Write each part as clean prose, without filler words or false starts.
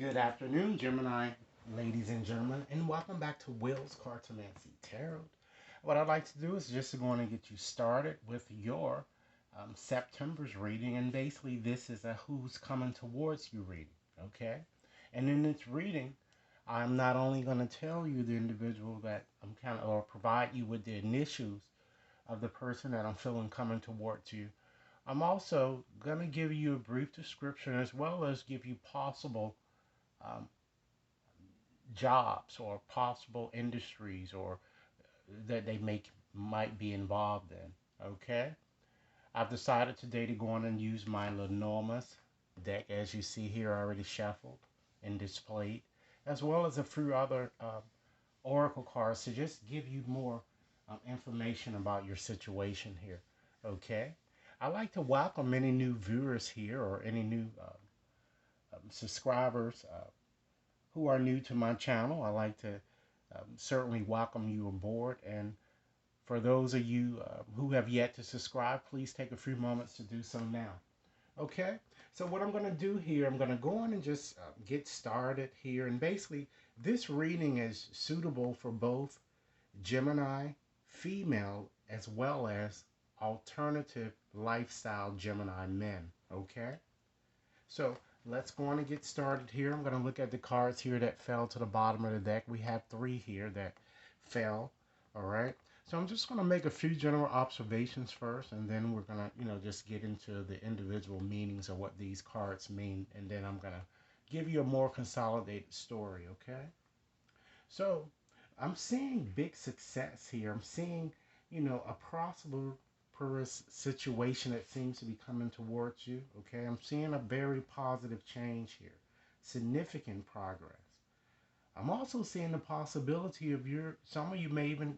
Good afternoon, Gemini, ladies and gentlemen, and welcome back to Will's Cartomancy Tarot. What I'd like to do is just going to get you started with your September's reading, and basically, this is a who's coming towards you reading, okay? And in this reading, I'm not only going to tell you the individual that I'm kind of, or provide you with the initials of the person that I'm feeling coming towards you. I'm also going to give you a brief description as well as give you possible um, jobs or possible industries or that they might be involved in. Okay, I've decided today to go on and use my enormous deck, as you see here, already shuffled and displayed, as well as a few other oracle cards to just give you more information about your situation here. Okay, I'd like to welcome any new viewers here or any new subscribers who are new to my channel. I like to certainly welcome you aboard. And for those of you who have yet to subscribe, please take a few moments to do so now. Okay, so what I'm going to do here, I'm going to go on and just get started here. And basically, this reading is suitable for both Gemini female as well as alternative lifestyle Gemini men. Okay, so let's go on and get started here. I'm going to look at the cards here that fell to the bottom of the deck. We have three here that fell. All right. So I'm just going to make a few general observations first, and then we're going to, just get into the individual meanings of what these cards mean, and then I'm going to give you a more consolidated story, okay? So I'm seeing big success here. I'm seeing, a prosperous situation that seems to be coming towards you. Okay, I'm seeing a very positive change here, significant progress. I'm also seeing the possibility of some of you may even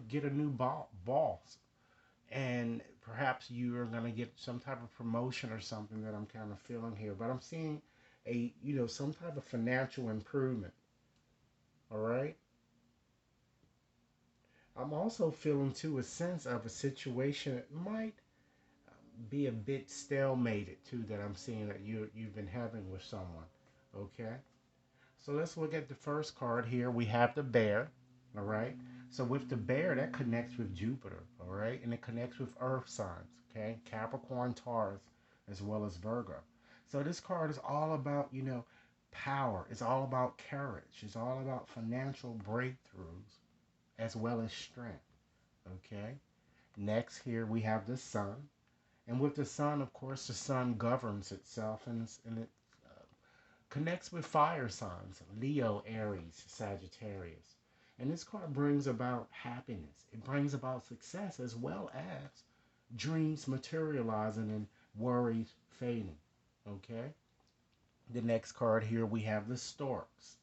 get a new boss, and perhaps you are going to get some type of promotion or something that I'm kind of feeling here. But I'm seeing some type of financial improvement. All right. I'm also feeling too a sense of a situation that might be a bit stalemated too, that I'm seeing that you've been having with someone. Okay. So let's look at the first card here. We have the bear. All right. So with the bear, that connects with Jupiter. All right. And it connects with earth signs. Okay. Capricorn, Taurus, as well as Virgo. So this card is all about, power. It's all about courage. It's all about financial breakthroughs as well as strength. Okay. Next, here we have the sun. And with the sun, of course, the sun governs itself, and it connects with fire signs: Leo, Aries, Sagittarius. And this card brings about happiness. It brings about success as well as dreams materializing and worries fading. Okay. The next card here we have the storks.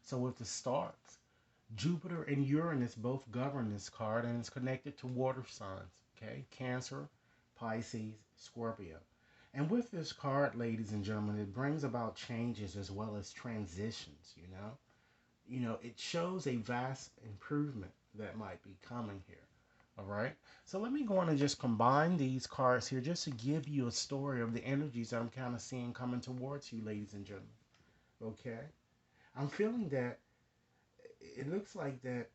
So with the storks, Jupiter and Uranus both govern this card, and it's connected to water signs, okay? Cancer, Pisces, Scorpio. And with this card, ladies and gentlemen, it brings about changes as well as transitions, you know? It shows a vast improvement that might be coming here. All right. So let me go on and just combine these cards here just to give you a story of the energies that I'm kind of seeing coming towards you, ladies and gentlemen. Okay. I'm feeling that it looks like that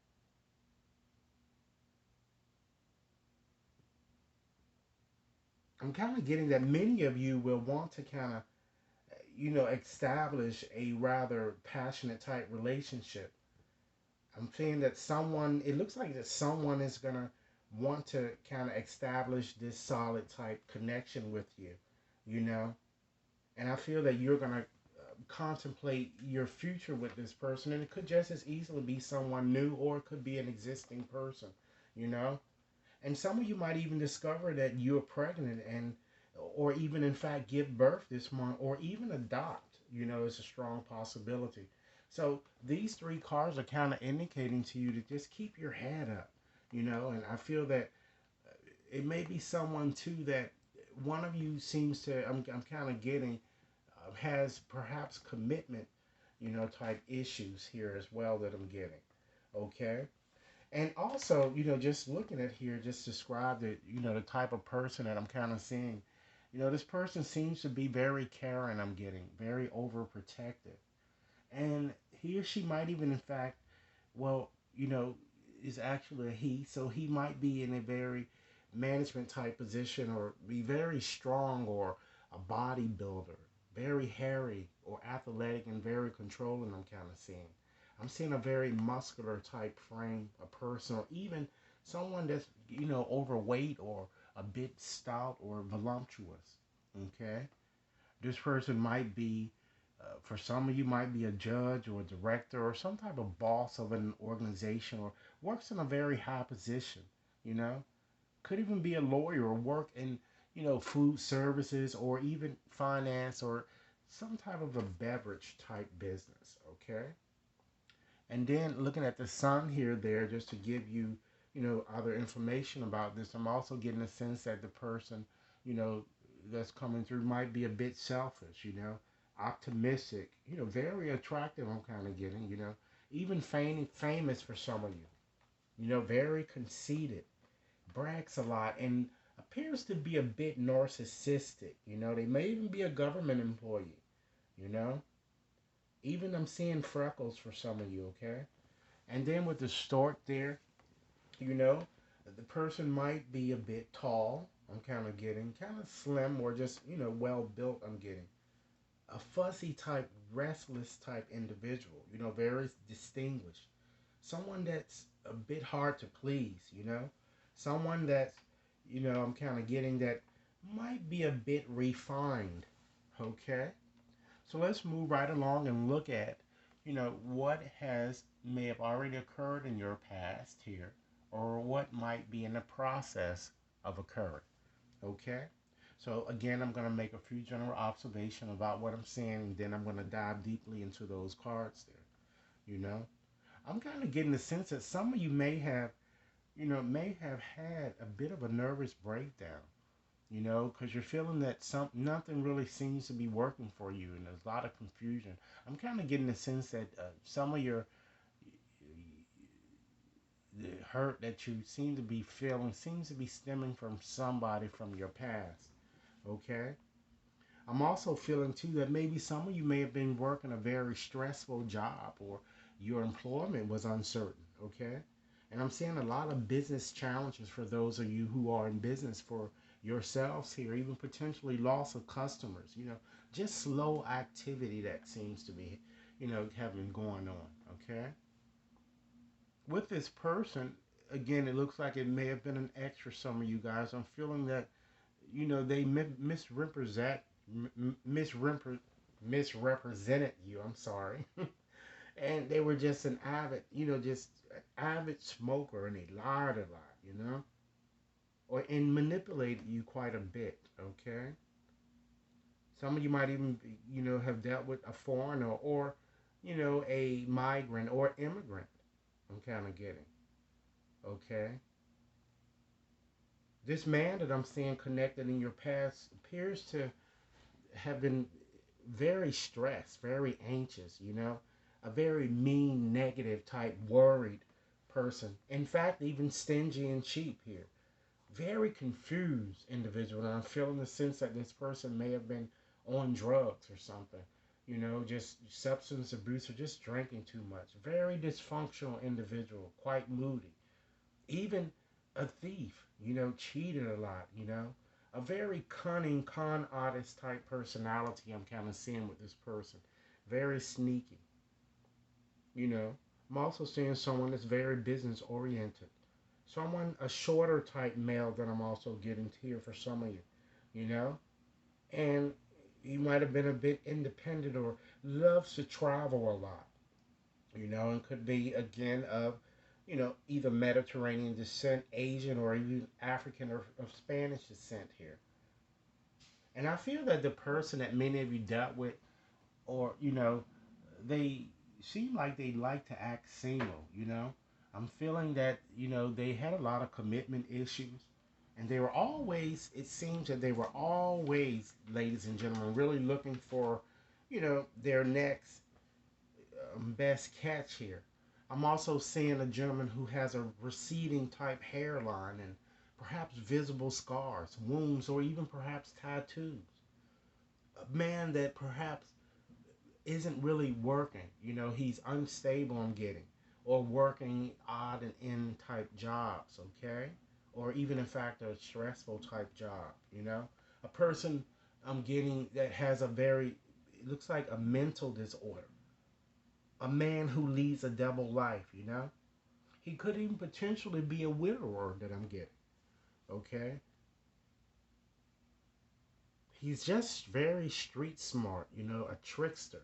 I'm kind of getting that many of you will want to kind of, establish a rather passionate type relationship. I'm saying that it looks like that someone is going to want to kind of establish this solid type connection with you, you know? And I feel that you're going to contemplate your future with this person, and it could just as easily be someone new, or it could be an existing person, you know? And some of you might even discover that you're pregnant, and or even in fact give birth this month, or even adopt. It's a strong possibility. So these three cards are kind of indicating to you to just keep your head up, and I feel that it may be someone too that one of you seems to, I'm kind of getting, has perhaps commitment, type issues here as well that I'm getting. Okay. And also, just looking at here, just describe the type of person that I'm kind of seeing. This person seems to be very caring, I'm getting, very overprotective. And he or she might even, in fact, well, is actually a he, so he might be in a very management type position or be very strong or a bodybuilder, very hairy or athletic and very controlling. I'm kind of seeing. I'm seeing a very muscular type frame, a person, or even someone that's overweight or a bit stout or voluptuous. Okay, this person might be, for some of you, might be a judge or a director or some type of boss of an organization or works in a very high position. You know, could even be a lawyer or work in, food services or even finance or some type of a beverage type business. Okay. And then looking at the sun here, there, just to give you, other information about this, I'm also getting a sense that the person, you know, that's coming through might be a bit selfish, optimistic, very attractive. I'm kind of getting, even famous for some of you, very conceited, brags a lot, and appears to be a bit narcissistic. They may even be a government employee, you know. Even I'm seeing freckles for some of you, okay? And then with the stork there, you know, the person might be a bit tall. I'm kind of getting kind of slim or just, well built. I'm getting a fuzzy type, restless type individual, very distinguished. Someone that's a bit hard to please, someone that's, I'm kind of getting that might be a bit refined, okay? So let's move right along and look at, what has may have already occurred in your past here, or what might be in the process of occurring. Okay. So again, I'm going to make a few general observations about what I'm seeing, and then I'm going to dive deeply into those cards there. I'm kind of getting the sense that some of you may have had a bit of a nervous breakdown, because you're feeling that nothing really seems to be working for you, and there's a lot of confusion. I'm kind of getting the sense that some of your the hurt that you seem to be feeling seems to be stemming from somebody from your past. Okay. I'm also feeling too that maybe some of you may have been working a very stressful job or your employment was uncertain. Okay. And I'm seeing a lot of business challenges for those of you who are in business for yourselves here, even potentially loss of customers, just slow activity that seems to be, having going on. Okay. With this person, again, it looks like it may have been an ex for some of you guys. I'm feeling that, they misrepresented you. I'm sorry. And they were just an avid, just an avid smoker, and they lied a lot, or and manipulated you quite a bit. Okay. Some of you might even, have dealt with a foreigner or, a migrant or immigrant. I'm kind of getting. Okay. This man that I'm seeing connected in your past appears to have been very stressed, very anxious, a very mean, negative type, worried person. In fact, even stingy and cheap here. Very confused individual. And I'm feeling the sense that this person may have been on drugs or something. Just substance abuse or just drinking too much. Very dysfunctional individual, quite moody. Even a thief, cheated a lot, A very cunning con artist type personality I'm kind of seeing with this person. Very sneaky, you know. I'm also seeing someone that's very business oriented. Someone, a shorter type male that I'm also getting here for some of you, you know. And he might have been a bit independent or loves to travel a lot, and could be again of, either Mediterranean descent, Asian, or even African or of Spanish descent here. And I feel that the person that many of you dealt with, or they seem like they like to act single. I'm feeling that they had a lot of commitment issues, and they were always. It seems that they were always, ladies and gentlemen, really looking for, their next best catch here. I'm also seeing a gentleman who has a receding type hairline and perhaps visible scars, wounds, or even perhaps tattoos. A man that perhaps isn't really working. He's unstable, I'm getting, or working odd and end type jobs, okay? Or even, in fact, a stressful type job. A person I'm getting that has a very, it looks like a mental disorder. A man who leads a double life. He could even potentially be a widower that I'm getting, okay? He's just very street smart, a trickster.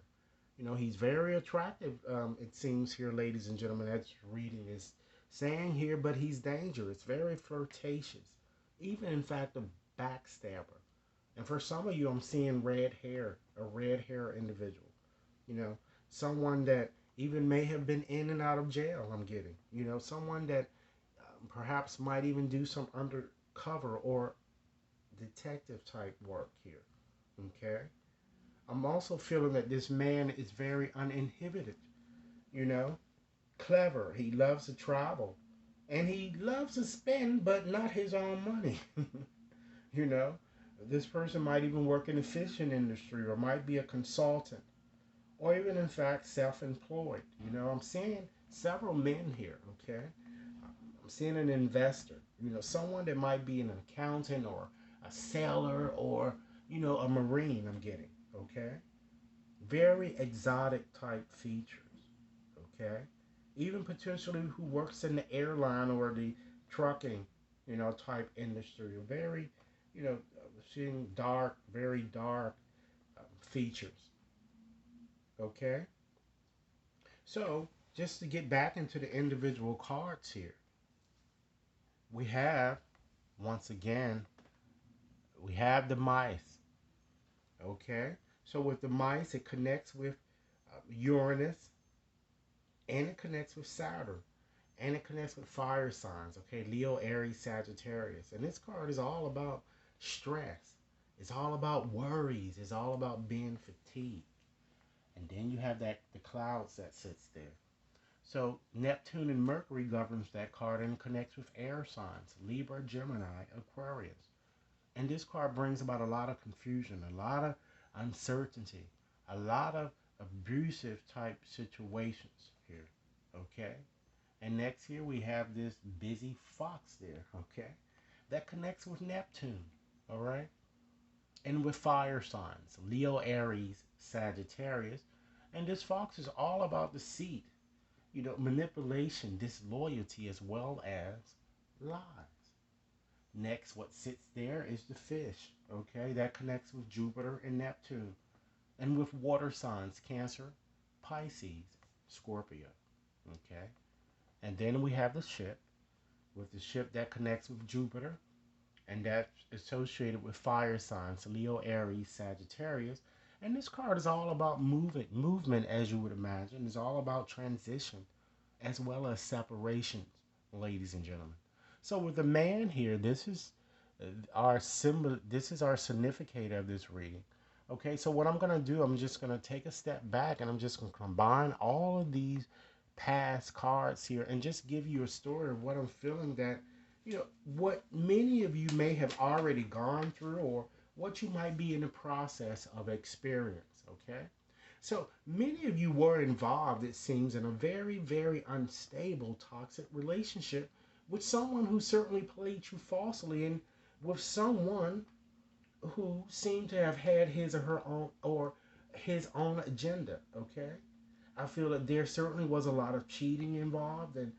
He's very attractive, it seems here, ladies and gentlemen, as reading is saying here, but he's dangerous, very flirtatious, even, in fact, a backstabber. And for some of you, I'm seeing red hair, a red hair individual, you know, someone that even may have been in and out of jail, I'm getting, someone that perhaps might even do some undercover or detective type work here, okay? I'm also feeling that this man is very uninhibited, you know, clever. He loves to travel and he loves to spend, but not his own money. you know, this person might even work in the fishing industry or might be a consultant or even, in fact, self employed. I'm seeing several men here, okay? I'm seeing an investor, someone that might be an accountant or a sailor or, a marine, I'm getting, okay? Very exotic type features, okay? Even potentially who works in the airline or the trucking, type industry. Very, seeing dark, very dark features, okay? So, just to get back into the individual cards here, we have, once again, we have the mice, okay? So, with the mice, it connects with Uranus, and it connects with Saturn, and it connects with fire signs, okay? Leo, Aries, Sagittarius. And this card is all about stress. It's all about worries. It's all about being fatigued. And then you have the clouds that sits there. So Neptune and Mercury governs that card and connects with air signs, Libra, Gemini, Aquarius. And this card brings about a lot of confusion, a lot of uncertainty, a lot of abusive type situations here. Okay? And next here we have this busy fox there, okay? That connects with Neptune, all right? And with fire signs, Leo, Aries, Sagittarius. And this fox is all about deceit, manipulation, disloyalty, as well as lies. Next, what sits there is the fish, okay? That connects with Jupiter and Neptune. And with water signs, Cancer, Pisces, Scorpio, okay? And then we have the ship, with the ship that connects with Jupiter, and that's associated with fire signs, Leo, Aries, Sagittarius. And this card is all about movement, as you would imagine. It's all about transition, as well as separations, ladies and gentlemen. So with the man here, this is our symbol. This is our significator of this reading. Okay, so what I'm gonna do, I'm just gonna take a step back, and I'm just gonna combine all of these past cards here, and just give you a story of what I'm feeling, that what many of you may have already gone through, or what you might be in the process of experience. Okay, so many of you were involved, it seems, in a very, very unstable, toxic relationship with someone who certainly played you falsely, and with someone who seemed to have had his own agenda. Okay, I feel that there certainly was a lot of cheating involved, and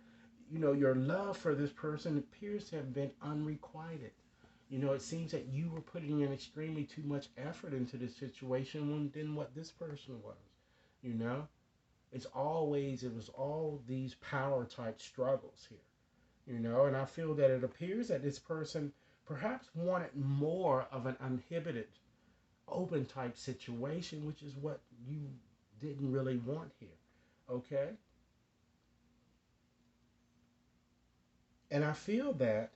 your love for this person appears to have been unrequited. It seems that you were putting in extremely too much effort into this situation than what this person was. You know, it was all these power type struggles here. And I feel that it appears that this person perhaps wanted more of an uninhibited, open type situation, which is what you didn't really want here. Okay? And I feel that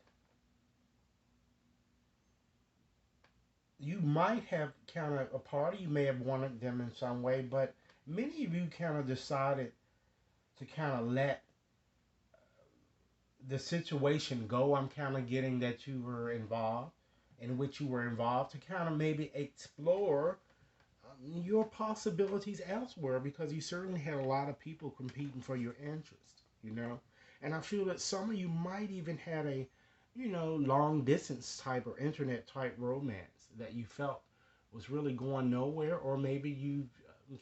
you might have kind of, a part of you may have wanted them in some way, but many of you kind of decided to kind of let the situation go, I'm kind of getting that you were involved, in which you were involved to kind of maybe explore your possibilities elsewhere because you certainly had a lot of people competing for your interest, you know. And I feel that some of you might even had a, long distance type or internet type romance that you felt was really going nowhere, or maybe you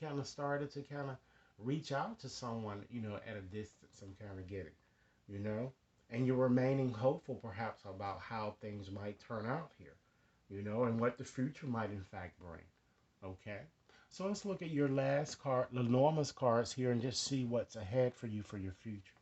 kind of started to kind of reach out to someone, at a distance. I'm kind of getting, you know, and you're remaining hopeful perhaps about how things might turn out here, and what the future might in fact bring. Okay. So let's look at your last card, the enormous cards here, and just see what's ahead for you for your future.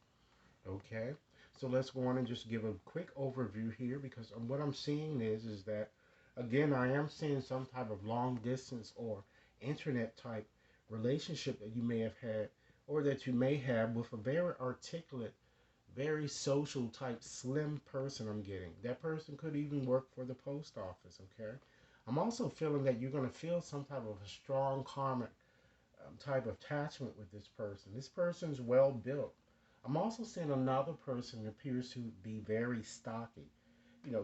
Okay. So let's go on and just give a quick overview here because what I'm seeing is that again I am seeing some type of long distance or internet type relationship that you may have had or that you may have with a very articulate, very social type slim person. I'm getting that person could even work for the post office. Okay. I'm also feeling that you're going to feel some type of a strong karmic type of attachment with this person. This person's well built. I'm also seeing another person that appears to be very stocky,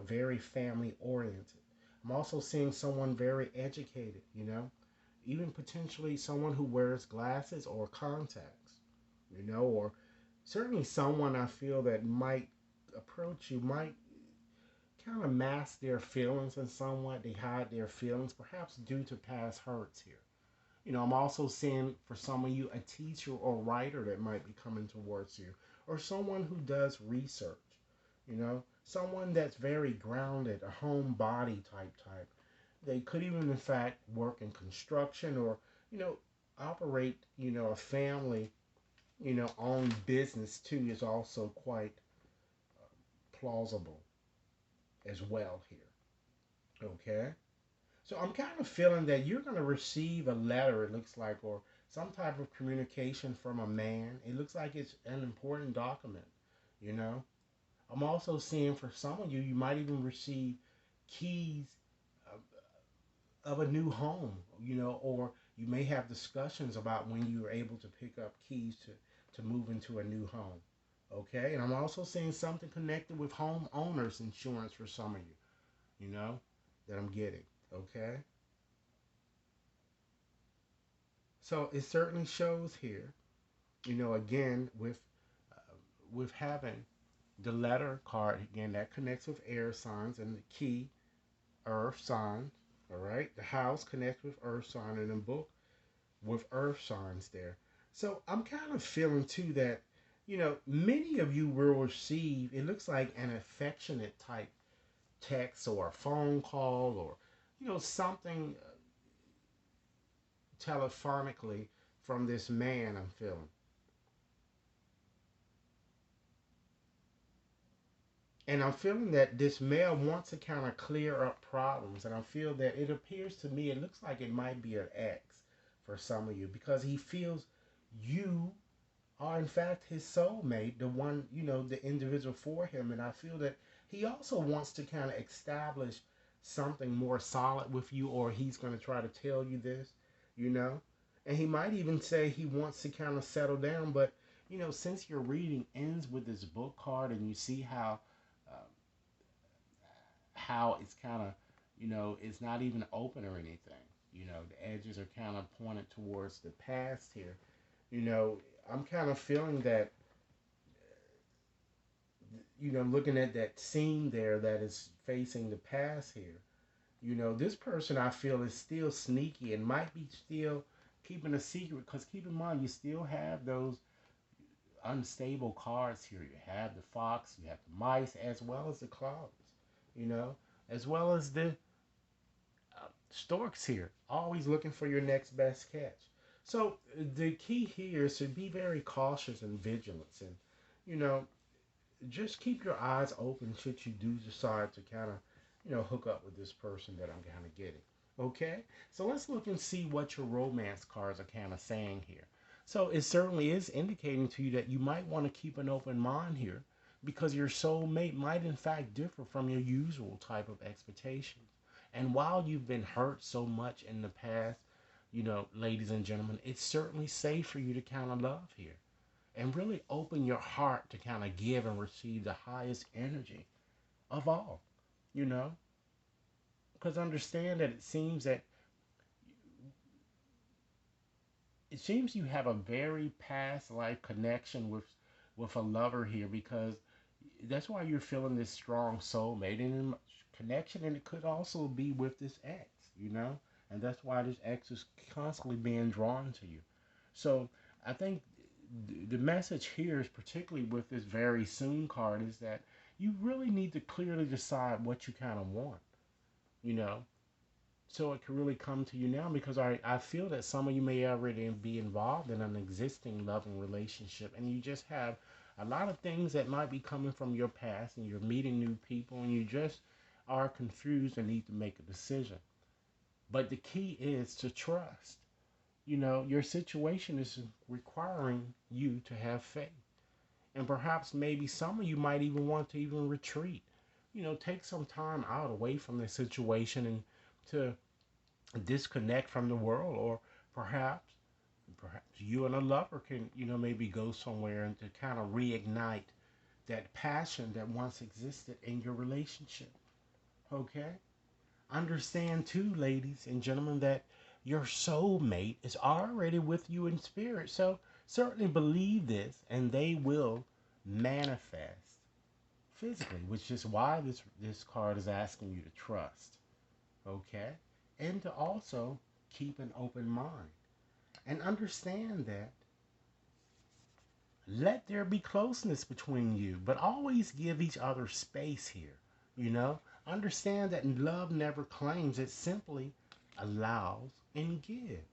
very family oriented. I'm also seeing someone very educated, even potentially someone who wears glasses or contacts, or certainly someone I feel that might approach you, might kind of mask their feelings in somewhat. They hide their feelings, perhaps due to past hurts here. I'm also seeing for some of you a teacher or writer that might be coming towards you, or someone who does research, someone that's very grounded, a homebody type. They could even, in fact, work in construction or, you know, operate, a family, owned business too is also quite plausible as well here. Okay. So I'm kind of feeling that you're going to receive a letter, it looks like, or some type of communication from a man. It looks like it's an important document, you know. I'm also seeing for some of you, you might even receive keys of a new home, or you may have discussions about when you're able to pick up keys to move into a new home. Okay. And I'm also seeing something connected with home owners insurance for some of you, that I'm getting. Okay. So it certainly shows here, again with having the letter card again that connects with air signs and the key earth signs. All right, the house connects with earth sign and the book with earth signs there. So I'm kind of feeling too that many of you will receive. It looks like an affectionate type text or a phone call or something telephonically from this man. I'm feeling. And I'm feeling that this male wants to kind of clear up problems. And I feel that it appears to me, it looks like it might be an ex for some of you because he feels you are, in fact, his soulmate, the one, the individual for him. And I feel that he also wants to kind of establish something more solid with you, or he's going to try to tell you this, you know. And he might even say he wants to kind of settle down, but since your reading ends with this book card and you see uh, how it's kind of, it's not even open or anything. The edges are kind of pointed towards the past here. You know, I'm kind of feeling that, looking at that scene there that is facing the past here. This person I feel is still sneaky and might be still keeping a secret because keep in mind, you still have those unstable cards here. You have the fox, you have the mice, as well as the clouds, you know, as well as the storks here, always looking for your next best catch. So the key here is to be very cautious and vigilant, and you know, just keep your eyes open should you do decide to kind of, hook up with this person that I'm kind of getting. Okay, so let's look and see what your romance cards are kind of saying here. So it certainly is indicating to you that you might want to keep an open mind here because your soulmate might in fact differ from your usual type of expectations. And while you've been hurt so much in the past, ladies and gentlemen, it's certainly safe for you to kind of love here. and really open your heart to kind of give and receive the highest energy of all, you know? Because understand that it seems you have a very past life connection with a lover here, because that's why you're feeling this strong soulmate and connection, and it could also be with this ex, you know, and that's why this ex is constantly being drawn to you. So I think the message here is, particularly with this very soon card, is that you really need to clearly decide what you kind of want, you know, so it can really come to you now, because I feel that some of you may already be involved in an existing loving relationship, and you just have a lot of things that might be coming from your past, and you're meeting new people, and you just are confused and need to make a decision. But the key is to trust. You know, your situation is requiring you to have faith. And perhaps maybe some of you might even want to even retreat. You know, take some time out away from the situation and to disconnect from the world, or perhaps you and a lover can, maybe go somewhere and to kind of reignite that passion that once existed in your relationship. Okay? Understand too, ladies and gentlemen, that your soulmate is already with you in spirit. So certainly believe this, and they will manifest physically, which is why this card is asking you to trust. Okay? And to also keep an open mind. And understand that let there be closeness between you, but always give each other space here. You know, understand that love never claims, it simply allows and gives,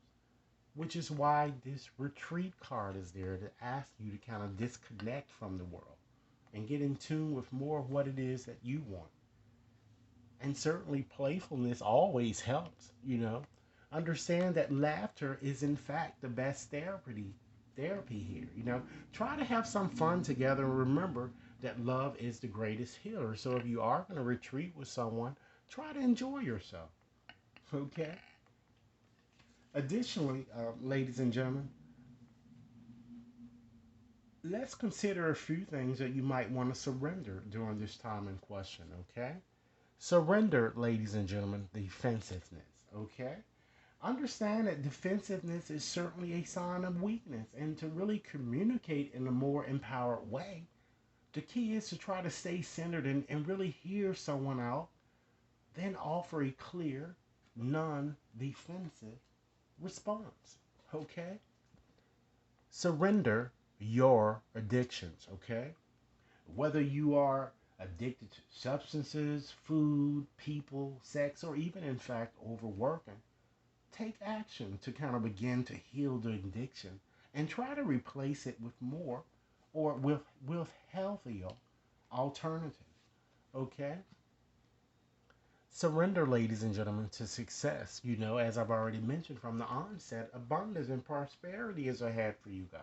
which is why this retreat card is there to ask you to kind of disconnect from the world and get in tune with more of what it is that you want. And certainly playfulness always helps, you know. Understand that laughter is in fact the best therapy here, you know. Try to have some fun together, and remember that love is the greatest healer. So if you are going to retreat with someone, try to enjoy yourself. Okay? Additionally, ladies and gentlemen, let's consider a few things that you might want to surrender during this time in question, okay? Surrender, ladies and gentlemen, defensiveness, okay? Understand that defensiveness is certainly a sign of weakness, and to really communicate in a more empowered way, the key is to try to stay centered and really hear someone out, then offer a clear, non defensive response, okay? Surrender your addictions, okay? Whether you are addicted to substances, food, people, sex, or even in fact overworking, take action to kind of begin to heal the addiction and try to replace it with more or with healthier alternatives. Okay? Surrender, ladies and gentlemen, to success. You know, as I've already mentioned from the onset, abundance and prosperity is ahead for you guys.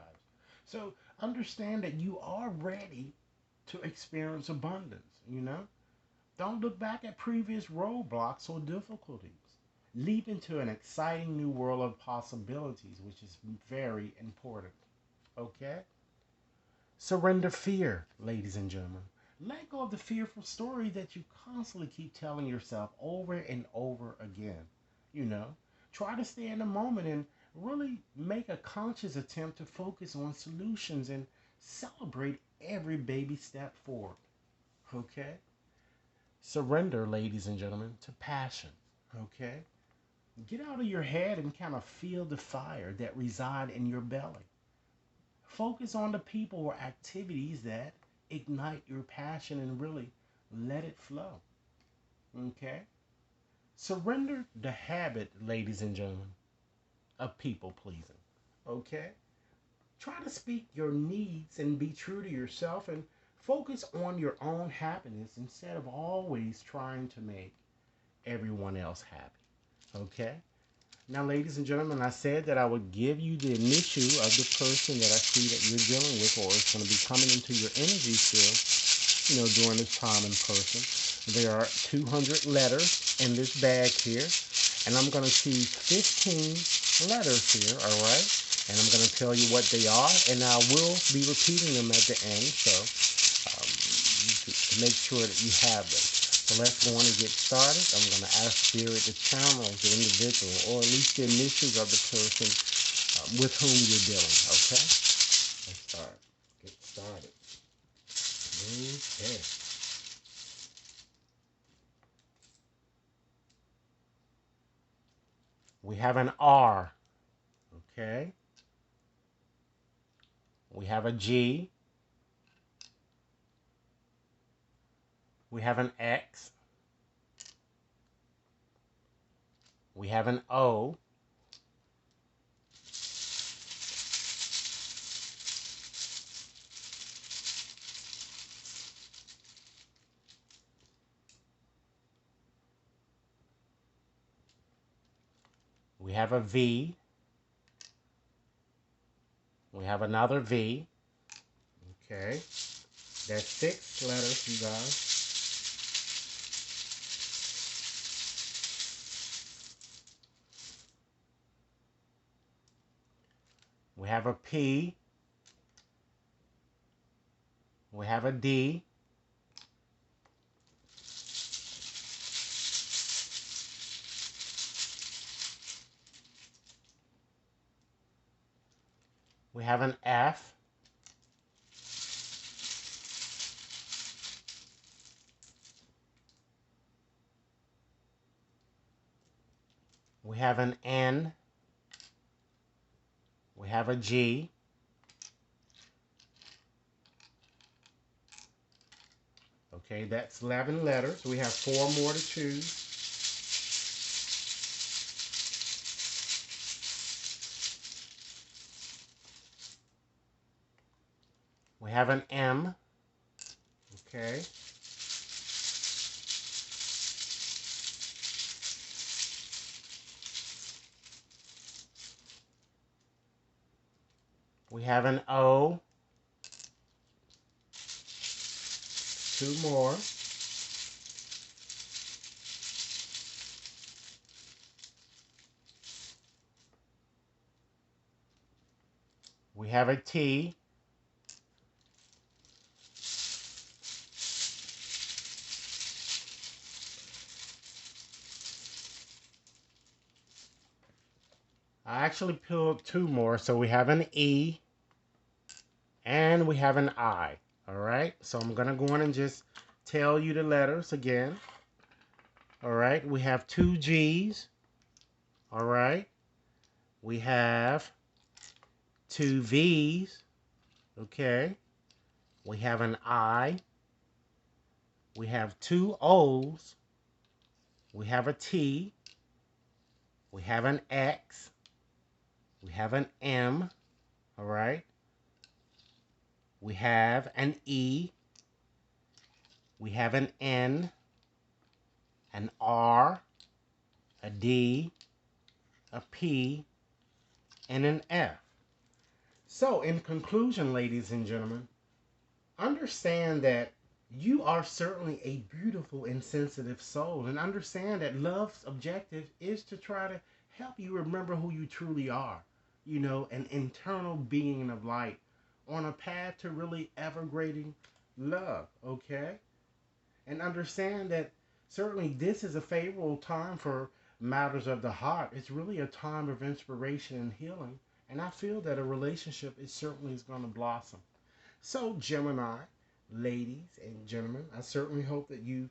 So understand that you are ready to experience abundance, you know? Don't look back at previous roadblocks or difficulties. Leap into an exciting new world of possibilities, which is very important. Okay? Surrender fear, ladies and gentlemen. Let go of the fearful story that you constantly keep telling yourself over and over again. You know, try to stay in the moment and really make a conscious attempt to focus on solutions and celebrate every baby step forward. Okay? Surrender, ladies and gentlemen, to passion. Okay? Get out of your head and kind of feel the fire that reside in your belly. Focus on the people or activities that ignite your passion and really let it flow. Okay? Surrender the habit, ladies and gentlemen, of people pleasing. Okay? Try to speak your needs and be true to yourself and focus on your own happiness instead of always trying to make everyone else happy. Okay? Now, ladies and gentlemen, I said that I would give you the initial of the person that I see that you're dealing with, or is going to be coming into your energy field, during this time in person. There are 200 letters in this bag here, and I'm going to choose 15 letters here, all right? And I'm going to tell you what they are, and I will be repeating them at the end, so to make sure that you have them. So let's go on and get started. I'm going to ask Spirit to channel the individual, or at least the initials of the person with whom you're dealing, okay? Let's start. Get started. Okay. We have an R, okay? We have a G. We have an X. We have an O. We have a V. We have another V. Okay. That's 6 letters, you guys. We have a P. We have a D. We have an F. We have an N. We have a G. Okay, that's 11 letters. We have 4 more to choose. We have an M. Okay. We have an O. 2 more. We have a T. I actually pulled 2 more, so we have an E and we have an I. All right, so I'm gonna go on and just tell you the letters again. All right, we have 2 G's. All right, we have 2 V's. Okay, we have an I. We have 2 O's. We have a T. We have an X. We have an M. All right. We have an E. We have an N, an R, a D, a P, and an F. So, in conclusion, ladies and gentlemen, understand that you are certainly a beautiful and sensitive soul, and understand that love's objective is to try to help you remember who you truly are. You know, an internal being of light on a path to really evergrading love, okay? And understand that certainly this is a favorable time for matters of the heart. It's really a time of inspiration and healing. And I feel that a relationship is certainly is going to blossom. So, Gemini, ladies and gentlemen, I certainly hope that you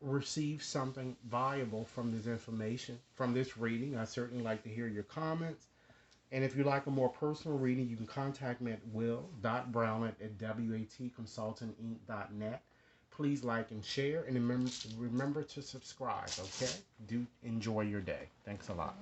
receive something valuable from this information, from this reading. I certainly like to hear your comments. And if you'd like a more personal reading, you can contact me at will.brown@watconsultinginc.net. Please like and share, and remember to subscribe, okay? Do enjoy your day. Thanks a lot.